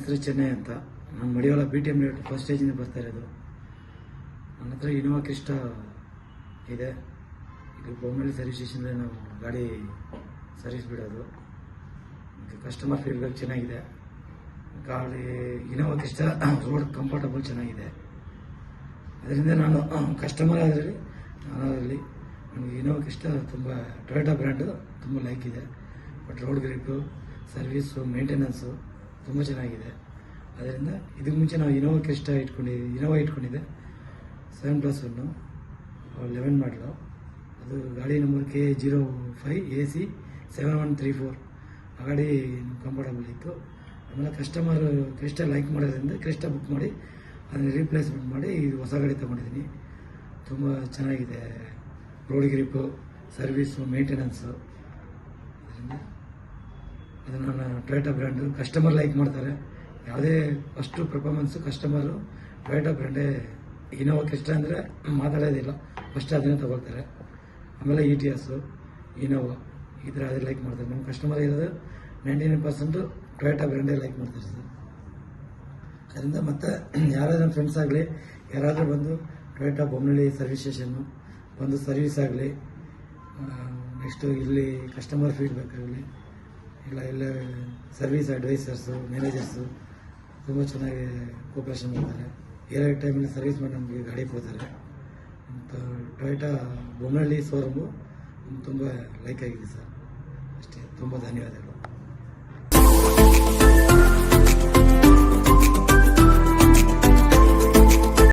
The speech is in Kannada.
ಹೆಸರು ಚೆನ್ನೈ ಅಂತ. ನಾನು ಮಡಿವಾಳ BTM ಫಸ್ಟ್ ಸ್ಟೇಜಿಂದ ಬರ್ತಾ ಇರೋದು. ನನ್ನ ಹತ್ರ ಇನೋವಾ ಕ್ರಿಸ್ಟಾ ಇದೆ. ಈಗ ಬೊಮ್ಮನಹಳ್ಳಿ ಸರ್ವಿಸ್ ಸ್ಟೇಷನ್ಗೆ ನಾವು ಗಾಡಿ ಸರ್ವಿಸ್ ಬಿಡೋದು. ಕಸ್ಟಮರ್ ಫೀಡ್ಬ್ಯಾಕ್ ಚೆನ್ನಾಗಿದೆ. ಗಾಡಿ ಇನೋವಾ ಕ್ರಿಸ್ಟಾ ರೋಡ್ ಕಂಫರ್ಟಬಲ್ ಚೆನ್ನಾಗಿದೆ. ಅದರಿಂದ ನಾನು ಕಸ್ಟಮರ್ ಅದರಲ್ಲಿ ನನಗೆ ಇನೋವಾ ಕ್ರಿಸ್ಟಾ ತುಂಬ ಟೊಯೋಟಾ ಬ್ರ್ಯಾಂಡು ತುಂಬ ಲೈಕ್ ಇದೆ. But road grip, service, maintenance ತುಂಬ ಚೆನ್ನಾಗಿದೆ. ಅದರಿಂದ ಇದಕ್ಕೆ ಮುಂಚೆ ನಾವು ಇನೋವಾ ಕ್ರಿಸ್ಟಾ ಇಟ್ಕೊಂಡಿದ್ದೆ 7+1 11 ಮಾಡಲು. ಅದು ಗಾಡಿ ನಂಬರ್ KA05 AC 7134. ಆ ಗಾಡಿ ಕಂಫರ್ಟಬಲ್ ಇತ್ತು. ಆಮೇಲೆ ಕಸ್ಟಮರ್ ಕ್ರಿಸ್ಟಾ ಲೈಕ್ ಮಾಡೋದ್ರಿಂದ ಕ್ರಿಸ್ಟಾ ಬುಕ್ ಮಾಡಿ ಅದನ್ನು ರೀಪ್ಲೇಸ್ಮೆಂಟ್ ಮಾಡಿ ಇದು ಹೊಸ ಗಾಡಿ ತೊಗೊಂಡಿದ್ದೀನಿ. ತುಂಬ ಚೆನ್ನಾಗಿದೆ. Road grip, service, maintenance. ಅದನ್ನು ನಾನು ಟೊಯೋಟಾ ಬ್ರ್ಯಾಂಡು ಕಸ್ಟಮರ್ ಲೈಕ್ ಮಾಡ್ತಾರೆ. ಯಾವುದೇ ಫಸ್ಟು ಪರ್ಫಾರ್ಮೆನ್ಸು ಕಸ್ಟಮರು ಟೊಯೋಟಾ ಬ್ರ್ಯಾಂಡೇ. ಇನೋವಾ ಕ್ರಿಸ್ಟಾ ಅಂದರೆ ಮಾತಾಡೋದಿಲ್ಲ, ಫಸ್ಟ್ ಅದನ್ನೇ ತಗೊಳ್ತಾರೆ. ಆಮೇಲೆ ETS, ಇನೋವಾ ಈ ಥರ ಅದೇ ಲೈಕ್ ಮಾಡ್ತಾರೆ. ನಮ್ಮ ಕಸ್ಟಮರ್ ಇರೋದು 99% ಟೊಯೋಟಾ ಬ್ರ್ಯಾಂಡೇ ಲೈಕ್ ಮಾಡ್ತಾರೆ ಸರ್. ಅದರಿಂದ ಮತ್ತು ಯಾರಾದರೂ ನನ್ನ ಫ್ರೆಂಡ್ಸ್ ಆಗಲಿ ಯಾರಾದರೂ ಬಂದು ಟೊಯೋಟಾ ಬೊಮ್ಮನಹಳ್ಳಿ ಸರ್ವಿಸ್ ಸ್ಟೇಷನ್ನು ಬಂದು ಸರ್ವಿಸ್ ಆಗಲಿ, ನೆಕ್ಸ್ಟು ಇಲ್ಲಿ ಕಸ್ಟಮರ್ ಫೀಡ್ಬ್ಯಾಕ್ ಆಗಲಿ, ಇಲ್ಲ ಸರ್ವಿಸ್ ಅಡ್ವೈಸರ್ಸು, ಮ್ಯಾನೇಜರ್ಸು ತುಂಬ ಚೆನ್ನಾಗಿ ಕೋಪ್ರೇಷನ್ ಮಾಡ್ತಾರೆ. ಏರೋ ಟೈಮಲ್ಲಿ ಸರ್ವಿಸ್ ಮಾಡಿ ನಮಗೆ ಗಾಡಿ ಕೊಡ್ತಾರೆ. ಮತ್ತು ಟೊಯೋಟಾ ಬೊಮ್ಮನಹಳ್ಳಿ ಶೋರೂಮು ತುಂಬ ಲೈಕ್ ಆಗಿದೆ ಸರ್. ಅಷ್ಟೇ. ತುಂಬ ಧನ್ಯವಾದಗಳು.